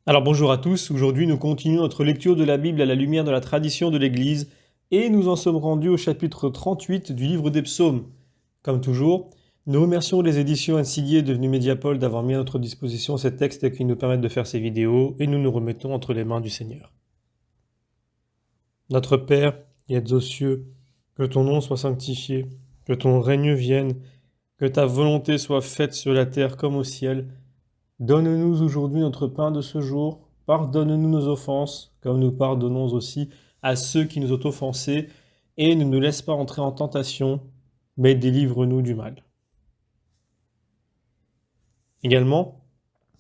Alors bonjour à tous, aujourd'hui nous continuons notre lecture de la Bible à la lumière de la tradition de l'Église et nous en sommes rendus au chapitre 38 du livre des psaumes. Comme toujours, nous remercions les éditions Insidiées devenues Mediapol d'avoir mis à notre disposition ces textes qui nous permettent de faire ces vidéos et nous nous remettons entre les mains du Seigneur. Notre Père qui êtes aux cieux, que ton nom soit sanctifié, que ton règne vienne, que ta volonté soit faite sur la terre comme au ciel. Donne-nous aujourd'hui notre pain de ce jour. Pardonne-nous nos offenses, comme nous pardonnons aussi à ceux qui nous ont offensés. Et ne nous laisse pas entrer en tentation, mais délivre-nous du mal. Également,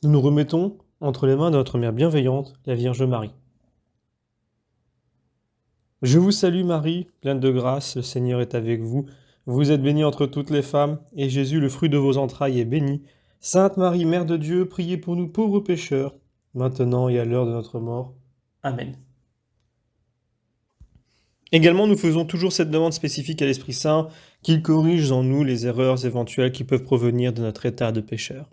nous nous remettons entre les mains de notre Mère bienveillante, la Vierge Marie. Je vous salue Marie, pleine de grâce, le Seigneur est avec vous. Vous êtes bénie entre toutes les femmes, et Jésus, le fruit de vos entrailles, est béni. Sainte Marie, Mère de Dieu, priez pour nous pauvres pécheurs, maintenant et à l'heure de notre mort. Amen. Également, nous faisons toujours cette demande spécifique à l'Esprit Saint, qu'il corrige en nous les erreurs éventuelles qui peuvent provenir de notre état de pécheur.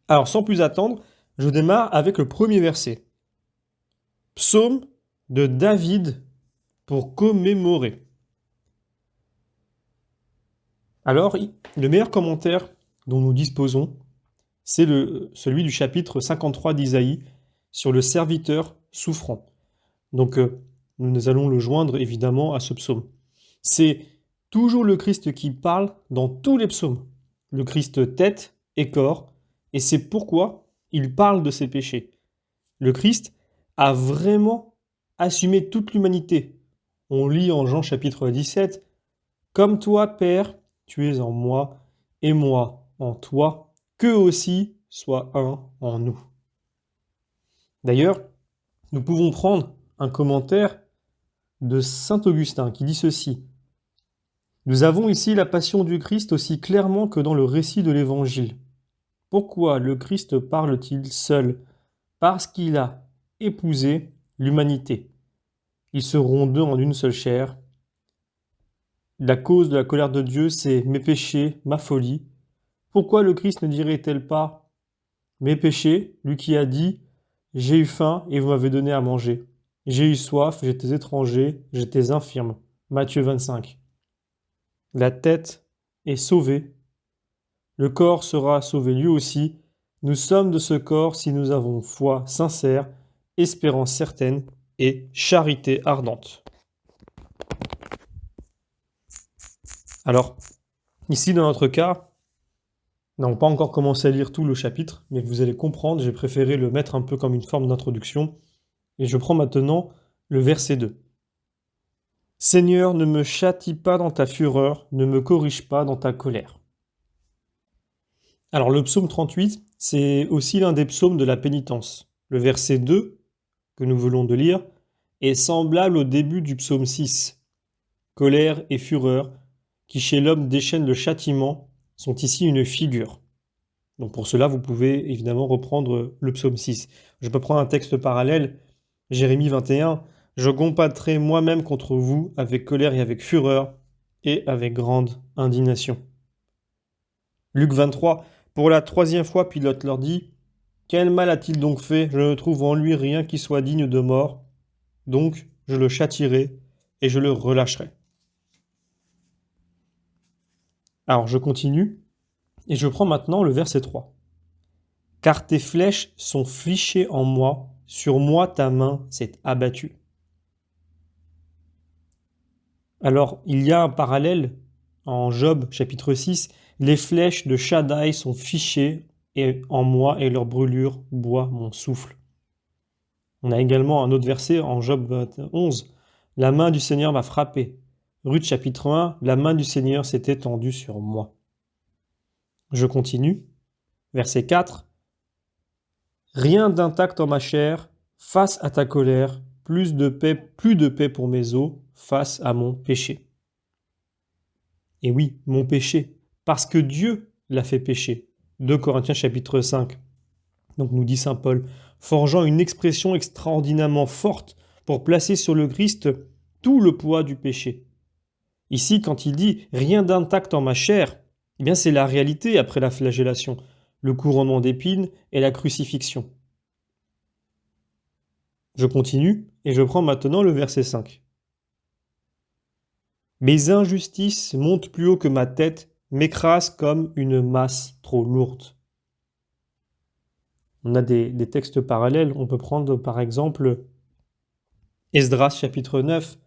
Alors, sans plus attendre, je démarre avec le premier verset. Psaume de David pour commémorer. Alors, le meilleur commentaire dont nous disposons, c'est celui du chapitre 53 d'Isaïe sur le serviteur souffrant. Donc, nous allons le joindre évidemment à ce psaume. C'est toujours le Christ qui parle dans tous les psaumes. Le Christ tête et corps, et c'est pourquoi il parle de ses péchés. Le Christ a vraiment assumé toute l'humanité. On lit en Jean chapitre 17, « Comme toi, Père, tu es en moi, et moi en toi, qu'eux aussi soient un en nous. » D'ailleurs, nous pouvons prendre un commentaire de saint Augustin qui dit ceci. « Nous avons ici la passion du Christ aussi clairement que dans le récit de l'Évangile. Pourquoi le Christ parle-t-il seul? Parce qu'il a épousé l'humanité. Ils seront deux en une seule chair. La cause de la colère de Dieu, c'est mes péchés, ma folie. Pourquoi le Christ ne dirait-elle pas mes péchés, lui qui a dit j'ai eu faim et vous m'avez donné à manger. J'ai eu soif, j'étais étranger, j'étais infirme. Matthieu 25. La tête est sauvée. Le corps sera sauvé lui aussi. Nous sommes de ce corps si nous avons foi sincère, espérance certaine et charité ardente. Alors, ici dans notre cas, nous n'avons pas encore commencé à lire tout le chapitre, mais vous allez comprendre, j'ai préféré le mettre un peu comme une forme d'introduction. Et je prends maintenant le verset 2. « Seigneur, ne me châtie pas dans ta fureur, ne me corrige pas dans ta colère. » Alors le psaume 38, c'est aussi l'un des psaumes de la pénitence. Le verset 2, que nous venons de lire, est semblable au début du psaume 6. Colère et fureur, qui chez l'homme déchaînent le châtiment, sont ici une figure. Donc pour cela, vous pouvez évidemment reprendre le psaume 6. Je peux prendre un texte parallèle, Jérémie 21, « Je compattrai moi-même contre vous avec colère et avec fureur et avec grande indignation. » Luc 23, « Pour la troisième fois, Pilate leur dit, « Quel mal a-t-il donc fait? Je ne trouve en lui rien qui soit digne de mort. Donc je le châtierai et je le relâcherai. » Alors je continue et je prends maintenant le verset 3. « Car tes flèches sont fichées en moi, sur moi ta main s'est abattue. » Alors, il y a un parallèle en Job chapitre 6. « Les flèches de Shaddai sont fichées en moi et leur brûlure boit mon souffle. » On a également un autre verset en Job 11. « La main du Seigneur m'a frappé. » Ruth chapitre 1. « La main du Seigneur s'est étendue sur moi. » Je continue. Verset 4. « Rien d'intact en ma chair, face à ta colère, plus de paix pour mes os, face à mon péché. » Et oui, mon péché, parce que Dieu l'a fait pécher. 2 Corinthiens chapitre 5. Donc nous dit saint Paul, forgeant une expression extraordinairement forte pour placer sur le Christ tout le poids du péché. Ici, quand il dit « rien d'intact en ma chair », eh bien c'est la réalité après la flagellation. le couronnement d'épines et la crucifixion. Je continue et je prends maintenant le verset 5. Mes injustices montent plus haut que ma tête, m'écrasent comme une masse trop lourde. On a des textes parallèles. On peut prendre par exemple Esdras chapitre 9.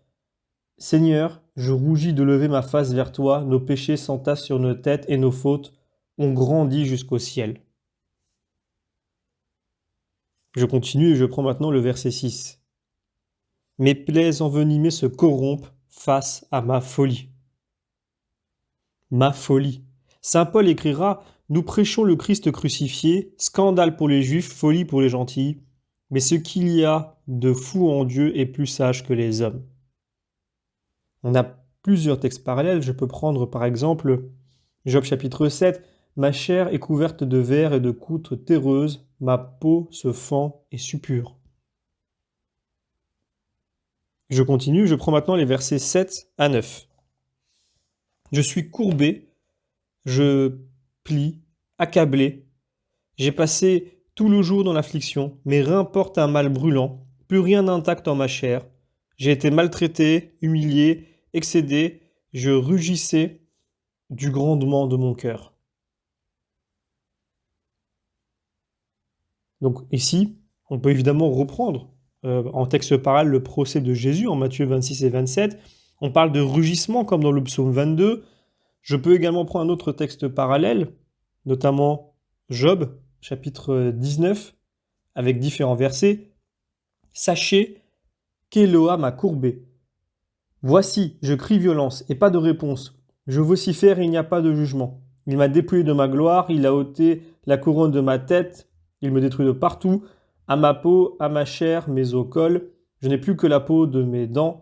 Seigneur, je rougis de lever ma face vers toi, nos péchés s'entassent sur nos têtes et nos fautes ont grandi jusqu'au ciel. Je continue et je prends maintenant le verset 6. Mes plaies envenimées se corrompent face à ma folie. Ma folie. Saint Paul écrira « Nous prêchons le Christ crucifié, scandale pour les Juifs, folie pour les gentils, mais ce qu'il y a de fou en Dieu est plus sage que les hommes. » On a plusieurs textes parallèles. Je peux prendre par exemple Job chapitre 7. « Ma chair est couverte de vers et de coutres terreuses, ma peau se fend et suppure. » Je continue, je prends maintenant les versets 7 à 9. Je suis courbé, je plie, accablé. J'ai passé tout le jour dans l'affliction, mes reins portent un mal brûlant, plus rien d'intact en ma chair. J'ai été maltraité, humilié, excédé, je rugissais du grondement de mon cœur. Donc ici, on peut évidemment reprendre en texte parallèle le procès de Jésus en Matthieu 26 et 27. On parle de rugissement comme dans le psaume 22. Je peux également prendre un autre texte parallèle, notamment Job, chapitre 19, avec différents versets. « Sachez qu'Éloa m'a courbé. Voici, je crie violence et pas de réponse. Je vocifère et il n'y a pas de jugement. Il m'a dépouillé de ma gloire, il a ôté la couronne de ma tête, il me détruit de partout. À ma peau, à ma chair, mes os collent. Je n'ai plus que la peau de mes dents.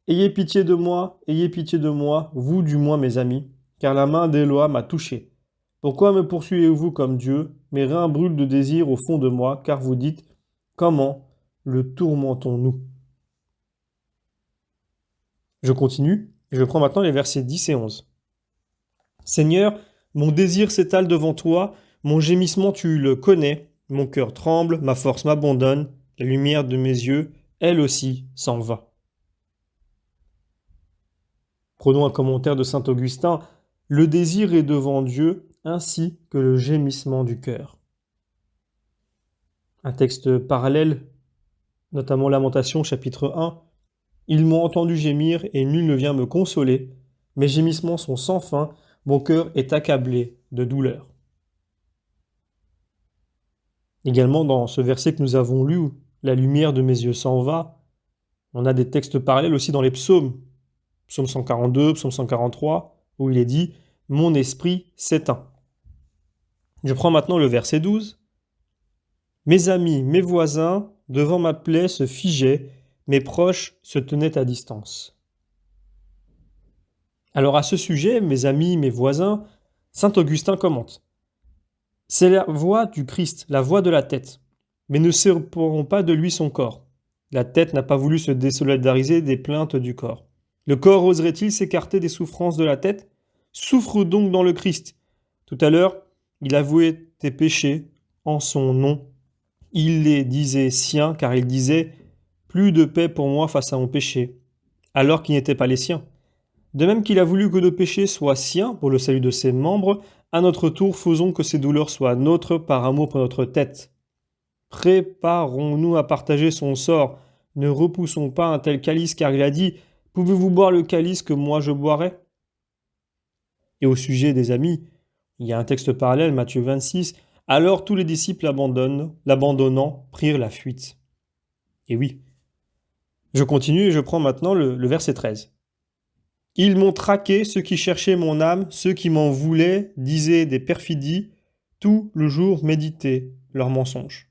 Ayez pitié de moi, vous du moins mes amis, car la main d'Éloa m'a touché. Pourquoi me poursuivez-vous comme Dieu? Mes reins brûlent de désir au fond de moi, car vous dites, comment le tourmentons-nous? Je continue, et je prends maintenant les versets 10 et 11. Seigneur, mon désir s'étale devant toi, mon gémissement tu le connais, mon cœur tremble, ma force m'abandonne, la lumière de mes yeux, elle aussi, s'en va. Prenons un commentaire de saint Augustin. Le désir est devant Dieu, ainsi que le gémissement du cœur. Un texte parallèle, notamment Lamentation chapitre 1. Ils m'ont entendu gémir et nul ne vient me consoler. Mes gémissements sont sans fin, mon cœur est accablé de douleur. Également dans ce verset que nous avons lu, où la lumière de mes yeux s'en va, on a des textes parallèles aussi dans les psaumes. Psaume 142, psaume 143, où il est dit « Mon esprit s'éteint ». Je prends maintenant le verset 12. « Mes amis, mes voisins, devant ma plaie se figeaient, mes proches se tenaient à distance. » Alors à ce sujet, mes amis, mes voisins, saint Augustin commente. C'est la voix du Christ, la voix de la tête, mais ne séparons pas de lui son corps. La tête n'a pas voulu se désolidariser des plaintes du corps. Le corps oserait-il s'écarter des souffrances de la tête? Souffre donc dans le Christ. Tout à l'heure, il avouait tes péchés en son nom. Il les disait siens, car il disait « Plus de paix pour moi face à mon péché », alors qu'ils n'étaient pas les siens. De même qu'il a voulu que nos péchés soient siens pour le salut de ses membres, à notre tour, faisons que ces douleurs soient nôtres par amour pour notre tête. Préparons-nous à partager son sort. Ne repoussons pas un tel calice, car il a dit « Pouvez-vous boire le calice que moi je boirai ?» Et au sujet des amis, il y a un texte parallèle, Matthieu 26, « Alors tous les disciples l'abandonnant, prirent la fuite. » Et oui. Je continue et je prends maintenant le verset 13. « Ils m'ont traqué, ceux qui cherchaient mon âme, ceux qui m'en voulaient, disaient des perfidies, tout le jour méditaient leurs mensonges. »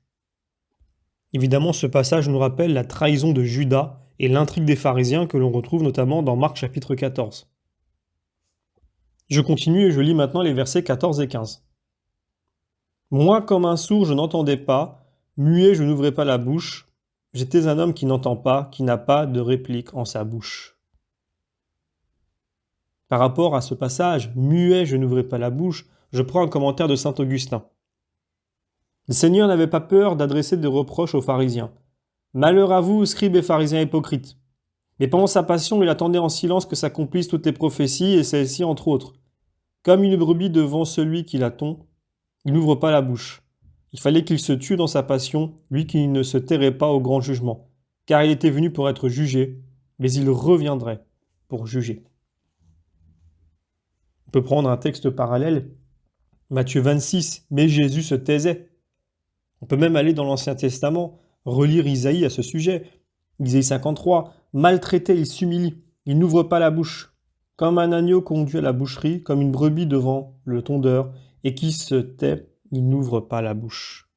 Évidemment, ce passage nous rappelle la trahison de Judas et l'intrigue des pharisiens que l'on retrouve notamment dans Marc chapitre 14. Je continue et je lis maintenant les versets 14 et 15. « Moi, comme un sourd, je n'entendais pas, muet, je n'ouvrais pas la bouche. J'étais un homme qui n'entend pas, qui n'a pas de réplique en sa bouche. » Par rapport à ce passage, muet, je n'ouvrais pas la bouche, je prends un commentaire de saint Augustin. Le Seigneur n'avait pas peur d'adresser des reproches aux pharisiens. « Malheur à vous, scribes et pharisiens hypocrites !» Mais pendant sa passion, il attendait en silence que s'accomplissent toutes les prophéties, et celle-ci entre autres. Comme une brebis devant celui qui l'attend, il n'ouvre pas la bouche. Il fallait qu'il se tue dans sa passion, lui qui ne se tairait pas au grand jugement, car il était venu pour être jugé, mais il reviendrait pour juger. On peut prendre un texte parallèle, Matthieu 26, mais Jésus se taisait. On peut même aller dans l'Ancien Testament, relire Isaïe à ce sujet. Isaïe 53, maltraité, il s'humilie, il n'ouvre pas la bouche. Comme un agneau conduit à la boucherie, comme une brebis devant le tondeur, et qui se tait, il n'ouvre pas la bouche.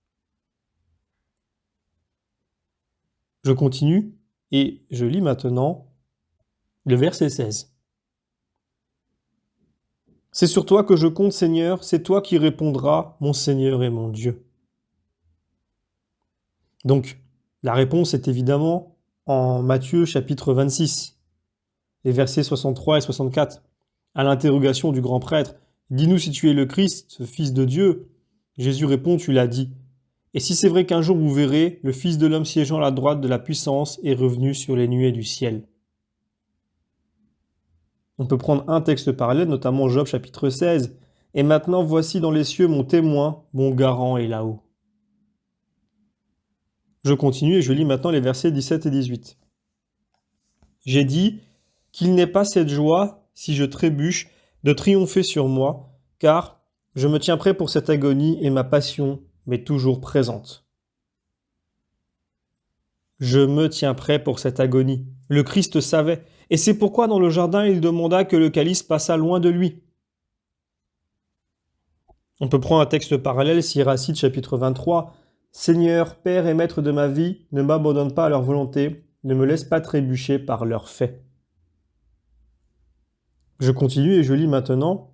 Je continue, et je lis maintenant le verset 16. C'est sur toi que je compte, Seigneur, c'est toi qui répondras, mon Seigneur et mon Dieu. Donc, la réponse est évidemment en Matthieu chapitre 26, les versets 63 et 64. À l'interrogation du grand prêtre, « Dis-nous si tu es le Christ, fils de Dieu ?» Jésus répond, « Tu l'as dit. Et si c'est vrai qu'un jour vous verrez le Fils de l'homme siégeant à la droite de la puissance et revenu sur les nuées du ciel. » On peut prendre un texte parallèle, notamment Job chapitre 16. « Et maintenant voici dans les cieux mon témoin, mon garant est là-haut. » Je continue et je lis maintenant les versets 17 et 18. « J'ai dit qu'il n'ait pas cette joie, si je trébuche, de triompher sur moi, car je me tiens prêt pour cette agonie et ma passion m'est toujours présente. » Je me tiens prêt pour cette agonie. Le Christ savait, et c'est pourquoi dans le jardin il demanda que le calice passât loin de lui. On peut prendre un texte parallèle, Siracide chapitre 23. « Seigneur, Père et Maître de ma vie, ne m'abandonne pas à leur volonté, ne me laisse pas trébucher par leurs faits. » Je continue et je lis maintenant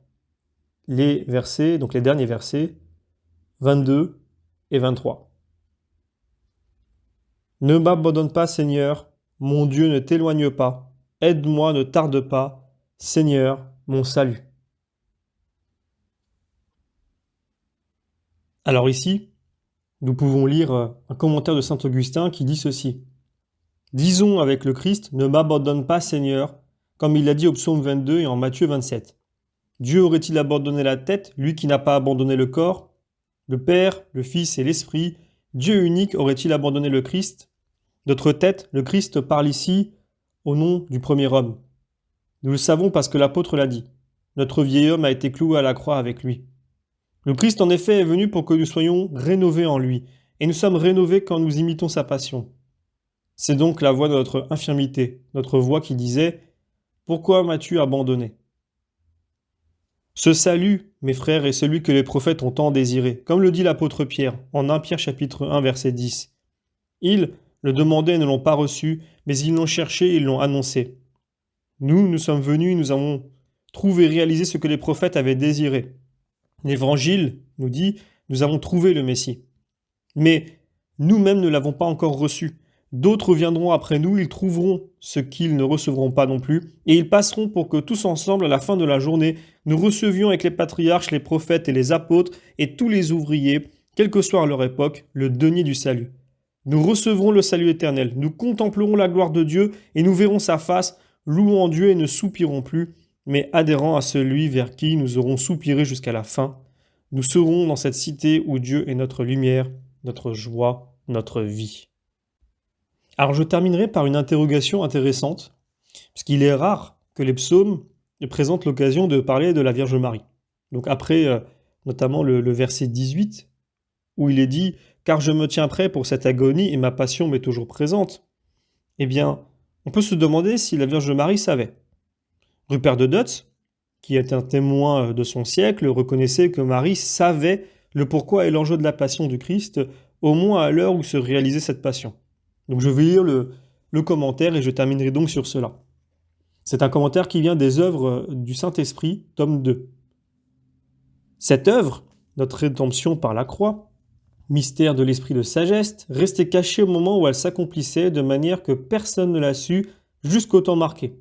les versets, donc les derniers versets, 22 et 23. « Ne m'abandonne pas, Seigneur, mon Dieu, ne t'éloigne pas. Aide-moi, ne tarde pas, Seigneur, mon salut. » Alors ici, nous pouvons lire un commentaire de saint Augustin qui dit ceci. « Disons avec le Christ, ne m'abandonne pas, Seigneur, comme il l'a dit au psaume 22 et en Matthieu 27. Dieu aurait-il abandonné la tête, lui qui n'a pas abandonné le corps? Le Père, le Fils et l'Esprit, Dieu unique aurait-il abandonné le Christ? Notre tête, le Christ parle ici au nom du premier homme. Nous le savons parce que l'apôtre l'a dit. Notre vieil homme a été cloué à la croix avec lui. Le Christ en effet est venu pour que nous soyons rénovés en lui, et nous sommes rénovés quand nous imitons sa passion. C'est donc la voix de notre infirmité, notre voix qui disait « Pourquoi m'as-tu abandonné ?» Ce salut, mes frères, est celui que les prophètes ont tant désiré, comme le dit l'apôtre Pierre, en 1 Pierre chapitre 1 verset 10. Ils le demandaient et ne l'ont pas reçu, mais ils l'ont cherché et ils l'ont annoncé. Nous sommes venus, nous avons trouvé et réalisé ce que les prophètes avaient désiré. L'Évangile nous dit, nous avons trouvé le Messie. Mais nous-mêmes ne l'avons pas encore reçu. D'autres viendront après nous, ils trouveront ce qu'ils ne recevront pas non plus, et ils passeront pour que tous ensemble, à la fin de la journée, nous recevions avec les patriarches, les prophètes et les apôtres, et tous les ouvriers, quelle que soit leur époque, le denier du salut. Nous recevrons le salut éternel, nous contemplerons la gloire de Dieu, et nous verrons sa face, louant Dieu et ne soupirons plus, mais adhérant à celui vers qui nous aurons soupiré jusqu'à la fin. Nous serons dans cette cité où Dieu est notre lumière, notre joie, notre vie. Alors je terminerai par une interrogation intéressante, puisqu'il est rare que les psaumes présentent l'occasion de parler de la Vierge Marie. Donc après, notamment le verset 18, où il est dit « Car je me tiens prêt pour cette agonie et ma passion m'est toujours présente », eh bien, on peut se demander si la Vierge Marie savait. Rupert de Dutz, qui est un témoin de son siècle, reconnaissait que Marie savait le pourquoi et l'enjeu de la passion du Christ, au moins à l'heure où se réalisait cette passion. Donc je vais lire le commentaire et je terminerai donc sur cela. C'est un commentaire qui vient des œuvres du Saint-Esprit, tome 2. Cette œuvre, notre rédemption par la croix, mystère de l'esprit de sagesse, restait cachée au moment où elle s'accomplissait de manière que personne ne l'a su jusqu'au temps marqué.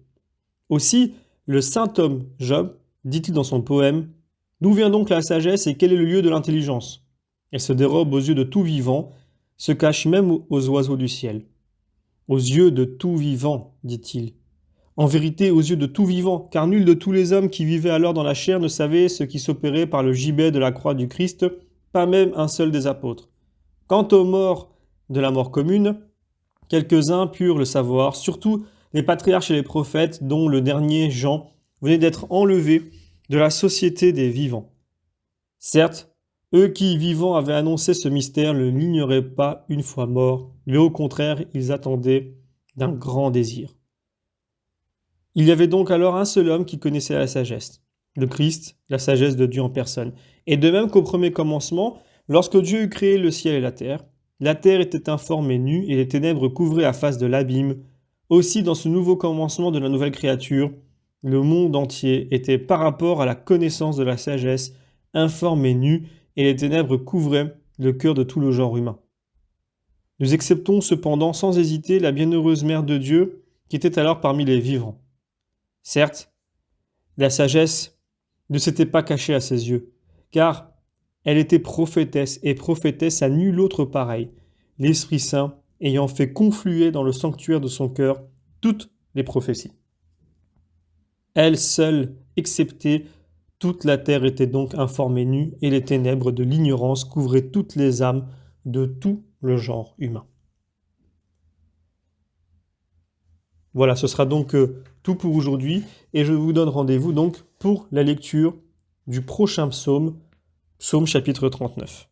Aussi, le saint homme Job, dit-il dans son poème, « D'où vient donc la sagesse et quel est le lieu de l'intelligence ? Elle se dérobe aux yeux de tout vivant, se cache même aux oiseaux du ciel. Aux yeux de tout vivant, dit-il. En vérité, aux yeux de tout vivant, car nul de tous les hommes qui vivaient alors dans la chair ne savait ce qui s'opérait par le gibet de la croix du Christ, pas même un seul des apôtres. Quant aux morts de la mort commune, quelques-uns purent le savoir, surtout les patriarches et les prophètes, dont le dernier Jean venait d'être enlevé de la société des vivants. Certes, eux qui, vivants, avaient annoncé ce mystère, ne l'ignoraient pas une fois morts, mais au contraire, ils attendaient d'un grand désir. Il y avait donc alors un seul homme qui connaissait la sagesse, le Christ, la sagesse de Dieu en personne. Et de même qu'au premier commencement, lorsque Dieu eut créé le ciel et la terre était informe et nue, et les ténèbres couvraient la face de l'abîme. Aussi, dans ce nouveau commencement de la nouvelle créature, le monde entier était par rapport à la connaissance de la sagesse, informe et nu, et les ténèbres couvraient le cœur de tout le genre humain. Nous acceptons cependant sans hésiter la bienheureuse Mère de Dieu qui était alors parmi les vivants. Certes, la sagesse ne s'était pas cachée à ses yeux, car elle était prophétesse et prophétesse à nul autre pareil, l'Esprit Saint ayant fait confluer dans le sanctuaire de son cœur toutes les prophéties. Elle seule, exceptée, toute la terre était donc informe et nue, et les ténèbres de l'ignorance couvraient toutes les âmes de tout le genre humain. Voilà, ce sera donc tout pour aujourd'hui, et je vous donne rendez-vous donc pour la lecture du prochain psaume, psaume chapitre 39.